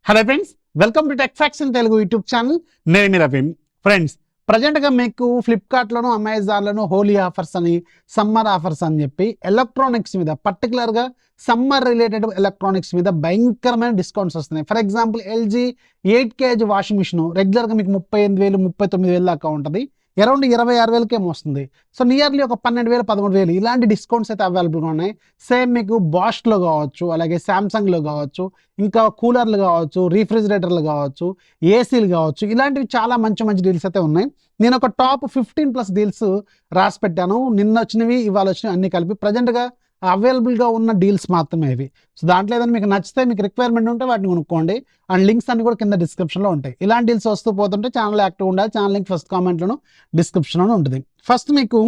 Hello friends, welcome to tech facts in Telugu YouTube channel. నేను మీ Raveen. Friends, ప్రజెంట్గా మీకు ఫ్లిప్కార్ట్లోను అమెజాన్లోను Holi offers అని, సమ్మర్ ఆఫర్స్ అని చెప్పి ఎలక్ట్రానిక్స్ మీద, పర్టికులర్గా సమ్మర్ రిలేటెడ్ ఎలక్ట్రానిక్స్ మీద భయంకరమైన డిస్కౌంట్స్ వస్తున్నాయి. For example LG 8 kg washing machine రెగ్యులర్గా మీకు 38,000 39,000 దాకా ఉంటుంది. అరౌండ్ 26,000 వస్తుంది. సో నియర్లీ ఒక 12,000 13,000 ఇలాంటి డిస్కౌంట్స్ అయితే అవైలబుల్గా ఉన్నాయి. సేమ్ మీకు బాష్లో కావచ్చు, అలాగే శాంసంగ్లో కావచ్చు, ఇంకా కూలర్లు కావచ్చు, రీఫ్రిజిరేటర్లు కావచ్చు, ఏసీలు కావచ్చు, ఇలాంటివి చాలా మంచి మంచి డీల్స్ అయితే ఉన్నాయి. నేను ఒక టాప్ 15+ డీల్స్ రాసి పెట్టాను. నిన్న వచ్చినవి, ఇవాళ వచ్చినవి అన్ని కలిపి ప్రజెంట్గా అవైలబుల్గా ఉన్న డీల్స్ మాత్రమే ఇవి. సో దాంట్లో ఏదైనా మీకు నచ్చితే, మీకు రిక్వైర్మెంట్ ఉంటే వాటిని కొనుక్కోండి. అండ్ లింక్స్ అన్ని కూడా కింద డిస్క్రిప్షన్లో ఉంటాయి. ఇలాంటి డీల్స్ వస్తూ పోతుంటే ఛానల్ యాక్టివ్ ఉండాలి. ఛానల్ లింక్ ఫస్ట్ కామెంట్లోను డిస్క్రిప్షన్లోనే ఉంటుంది. ఫస్ట్ మీకు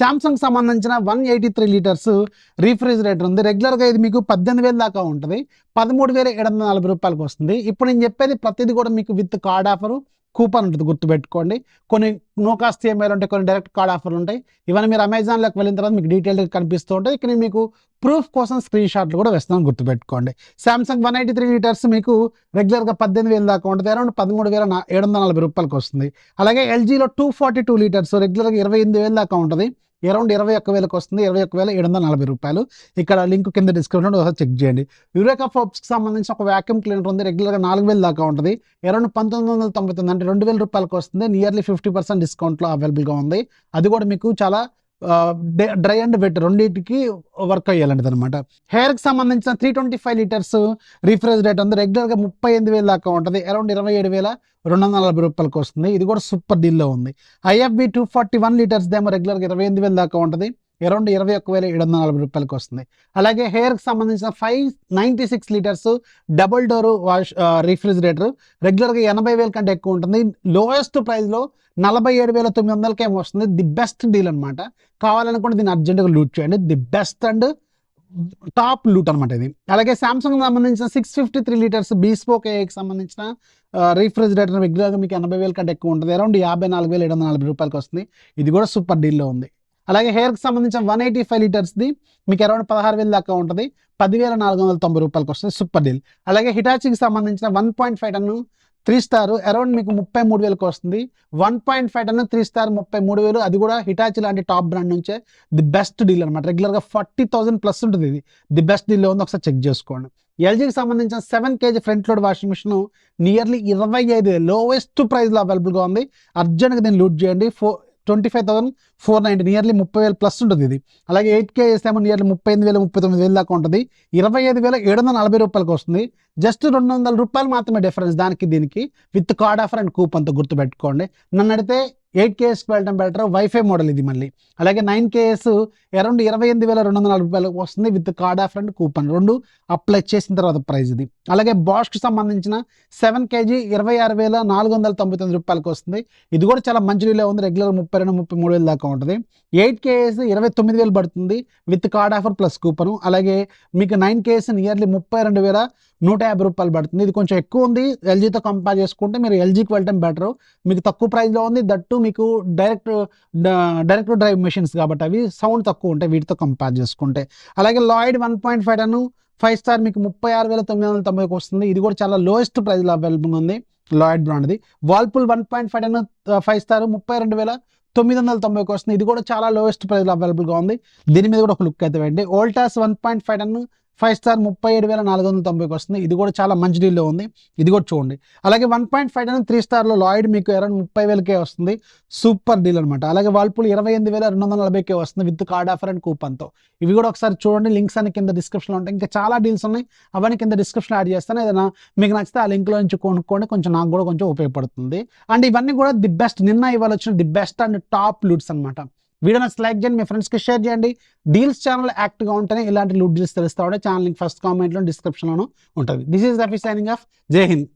శాంసంగ్ సంబంధించిన 183 లీటర్స్ రీఫ్రిజిరేటర్ ఉంది. రెగ్యులర్గా ఇది మీకు 18,000 దాకా ఉంటుంది. 13,740 వస్తుంది. ఇప్పుడు నేను చెప్పేది ప్రతిదీ కూడా మీకు విత్ కార్డ్ ఆఫరు, కూపన్ ఉంటుంది, గుర్తుపెట్టుకోండి. కొన్ని నో కాస్ట్ ఈఎంఐలు ఉంటాయి, కొన్ని డైరెక్ట్ కార్డ్ ఆఫర్లు ఉంటాయి. ఇవన్నీ మీరు అమెజాన్లోకి వెళ్ళిన తర్వాత మీకు డీటెయిల్గా కనిపిస్తూ ఉంటాయి. ఇక్కడ నేను మీకు ప్రూఫ్ కోసం స్క్రీన్ షాట్లు కూడా వేస్తాను, గుర్తుపెట్టుకోండి. శాంసంగ్ 183 లీటర్స్ మీకు రెగ్యులర్గా 18,000 దాకా ఉంటుంది. అరౌండ్ 13,740 వస్తుంది. అలాగే ఎల్జీలో 242 లీటర్స్ రెగ్యులర్గా 28,000 దాకా ఉంటుంది. అరౌండ్ 21,000 వస్తుంది. 21,740. ఇక్కడ లింక్ కింద డిస్క్రిప్షన్లో ఒకసారి చెక్ చేయండి. యురేకా ఫోర్బ్స్కి సంబంధించిన ఒక వ్యాక్యూమ్ క్లీనర్ ఉంది. రెగ్యులర్గా 4,000 దాకా ఉంటుంది. అరౌండ్ 1999 అంటే 2,000 వస్తుంది. నియర్లీ 50% డిస్కౌంట్లో అవైలబుల్గా ఉంది. అది కూడా మీకు చాలా డ్రై అండ్ వెట్ రెండింటికి వర్క్ అయ్యాలంటది అనమాట. హెయిర్కి సంబంధించిన 325 లీటర్స్ రీఫ్రిజిరేటర్ ఉంది. రెగ్యులర్గా 38,000 దాకా ఉంటుంది. అరౌండ్ 27,240 వస్తుంది. ఇది కూడా సూపర్ డీల్లో ఉంది. ఐఎఫ్బి 241 లీటర్స్ దేమో రెగ్యులర్గా 28,000 దాకా ఉంటుంది. అరౌండ్ 21,740 వస్తుంది. అలాగే హెయిర్కి సంబంధించిన 596 లీటర్స్ డబుల్ డోర్ రీఫ్రిజిరేటర్ రెగ్యులర్గా 80,000 కంటే ఎక్కువ ఉంటుంది. లోయెస్ట్ ప్రైస్లో 47,900 వస్తుంది. ది బెస్ట్ డీల్ అనమాట. కావాలనుకుంటే దీన్ని అర్జెంటుగా లూట్ చేయండి. The best and top loot అనమాట ఇది. అలాగే శాంసంగ్ సంబంధించిన 653 లీటర్స్ బీస్పోక్ ఏకి సంబంధించిన రీఫ్రిజిరేటర్ రెగ్యులర్గా మీకు 80,000 కంటే ఎక్కువ ఉంటుంది. అరౌండ్ 54,740 వస్తుంది. ఇది కూడా సూపర్ డీల్లో ఉంది. అలాగే హెయిర్కి సంబంధించిన 185 లీటర్స్ది మీకు అరౌండ్ 16,000 దాకా ఉంటుంది. 10,490 వస్తుంది. Super deal. అలాగే హిటాచీకి సంబంధించిన 1.5 టన్ను 3 స్టార్ అరౌండ్ మీకు 33,000 వస్తుంది. 1.5 టన్ను 3 స్టార్ 33,000. అది కూడా హిటాచీ లాంటి టాప్ బ్రాండ్ నుంచే ది బెస్ట్ డీల్ అనమాట. రెగ్యులర్గా 40,000+ ఉంటుంది. ఇది ది బెస్ట్ డీల్లో ఉంది, ఒకసారి చెక్ చేసుకోండి. ఎల్జీకి సంబంధించిన 7 kg front load washing machine nearly 25,000 lowest ప్రైస్లో అవైలబుల్గా ఉంది. అర్జెంట్గా దీన్ని లూట్ చేయండి. 25,490 నియర్లీ 30,000+ ఉంటుంది ఇది. అలాగే 8 kg వేస్తేమో నియర్లీ 38,000 39,000 దాకా ఉంటుంది. 25,740 వస్తుంది. జస్ట్ ₹200 మాత్రమే డిఫరెన్స్ దానికి దీనికి, విత్ కార్డ్ ఆఫర్ అండ్ కూపన్తో, గుర్తుపెట్టుకోండి. నన్ను అడిగితే 8 kg వెళ్ళడం బెటర్. వైఫై మోడల్ ఇది మళ్ళీ. అలాగే 9 kg అరౌండ్ 28,240 వస్తుంది with card offer and coupon రెండు అప్లై చేసిన తర్వాత ప్రైస్ ఇది. అలాగే బాష్కి సంబంధించిన 7 kg 26,499 వస్తుంది. ఇది కూడా చాలా మంచి డీలే ఉంది. రెగ్యులర్ 32,000 దాకా ఉంటుంది. 8 kg 29,000 పడుతుంది with card offer plus coupon. అలాగే మీకు 9 kg నియర్లీ 32,150 పడుతుంది. ఇది కొంచెం ఎక్కువ ఉంది. ఎల్జీతో కంపేర్ చేసుకుంటే మీరు ఎల్జీకి వెళ్ళడం బెటర్. మీకు తక్కువ ప్రైస్లో ఉంది. దట్టు మీకు డైరెక్ట్ డ్రైవ్ మెషిన్స్ కాబట్టి అవి సౌండ్ తక్కువ ఉంటాయి వీటితో కంపేర్ చేసుకుంటే. అలాగే లాయిడ్ 1.5 టన్ను 5 స్టార్ మీకు 36,990 వస్తుంది. ఇది కూడా చాలా లోయెస్ట్ ప్రైస్లో అవైలబుల్ ఉంది, లాయిడ్ బ్రాండ్ది. వాల్పూల్ 1.5 టన్ను 5 స్టార్ 32,990 వస్తుంది. ఇది కూడా చాలా లోయెస్ట్ ప్రైస్లో అవైలబుల్గా ఉంది. దీని మీద కూడా ఒక లుక్ అయితే వేయండి. వోల్టాస్ 1.5 టన్ను 5 స్టార్ 37,490 వస్తుంది. ఇది కూడా చాలా మంచి డీల్లో ఉంది. ఇది కూడా చూడండి. అలాగే 1.5 టన్ను 3 స్టార్లో లాయిడ్ మీకు అరౌండ్ 30,000 వస్తుంది. సూపర్ డీల్ అనమాట. అలాగే వాల్పూల్ 28,240 వస్తుంది విత్ కార్డ్ ఆఫర్ అండ్ కూపన్తో. ఇవి కూడా ఒకసారి చూడండి. లింక్స్ అన్ని కింద డిస్క్రిప్షన్లో ఉంటాయి. ఇంకా చాలా డీల్స్ ఉన్నాయి, అవన్నీ కింద డిస్క్రిప్షన్లో యాడ్ చేస్తాను. ఏదైనా మీకు నచ్చితే ఆ లింక్లో నుంచి కొనుక్కోండి, కొంచెం నాకు కూడా కొంచెం ఉపయోగపడుతుంది. అండ్ ఇవన్నీ కూడా ది బెస్ట్, నిన్న ఇవాళ వచ్చిన the best and top loots అనమాట. వీడియో నచ్చి లైక్ చేయండి, మీ ఫ్రెండ్స్కి షేర్ చేయండి. డీల్స్ ఛానల్ యాక్టివ్గా ఉంటేనే ఇలాంటి లూట్ డీల్స్ తెలుస్తూ ఉంటాయి. ఛానల్ లింక్ ఫస్ట్ కామెంట్లో డిస్క్రిప్షన్లోనూ ఉంటుంది. This is Rafi signing off. జై హింద్.